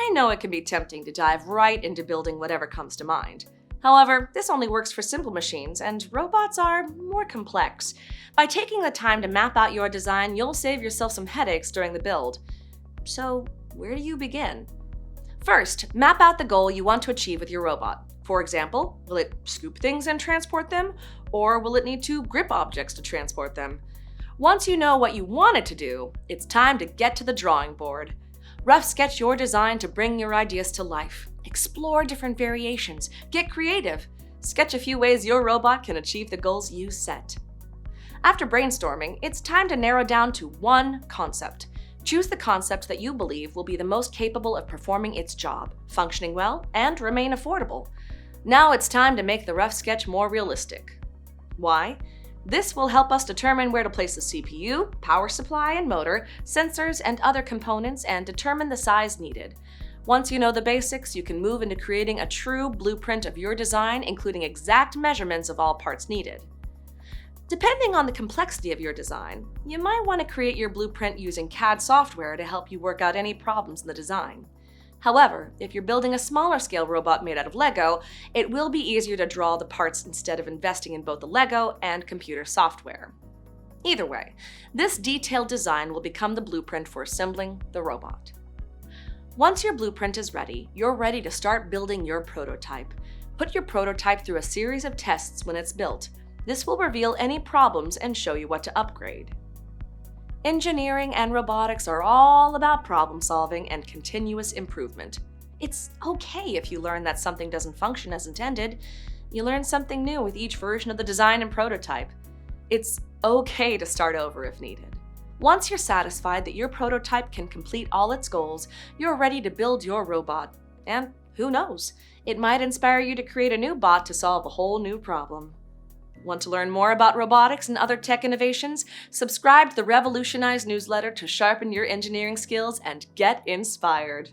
I know it can be tempting to dive right into building whatever comes to mind. However, this only works for simple machines, and robots are more complex. By taking the time to map out your design, you'll save yourself some headaches during the build. So, where do you begin? First, map out the goal you want to achieve with your robot. For example, will it scoop things and transport them? Or will it need to grip objects to transport them? Once you know what you want it to do, it's time to get to the drawing board. Rough sketch your design to bring your ideas to life. Explore different variations. Get creative. Sketch a few ways your robot can achieve the goals you set. After brainstorming, it's time to narrow down to one concept. Choose the concept that you believe will be the most capable of performing its job, functioning well, and remain affordable. Now it's time to make the rough sketch more realistic. Why? This will help us determine where to place the CPU, power supply and motor, sensors, and other components, and determine the size needed. Once you know the basics, you can move into creating a true blueprint of your design, including exact measurements of all parts needed. Depending on the complexity of your design, you might want to create your blueprint using CAD software to help you work out any problems in the design. However, if you're building a smaller scale robot made out of Lego, it will be easier to draw the parts instead of investing in both the Lego and computer software. Either way, this detailed design will become the blueprint for assembling the robot. Once your blueprint is ready, you're ready to start building your prototype. Put your prototype through a series of tests when it's built. This will reveal any problems and show you what to upgrade. Engineering and robotics are all about problem solving and continuous improvement. It's okay if you learn that something doesn't function as intended. You learn something new with each version of the design and prototype. It's okay to start over if needed. Once you're satisfied that your prototype can complete all its goals, you're ready to build your robot. And who knows, it might inspire you to create a new bot to solve a whole new problem. Want to learn more about robotics and other tech innovations? Subscribe to the Revolutionized newsletter to sharpen your engineering skills and get inspired.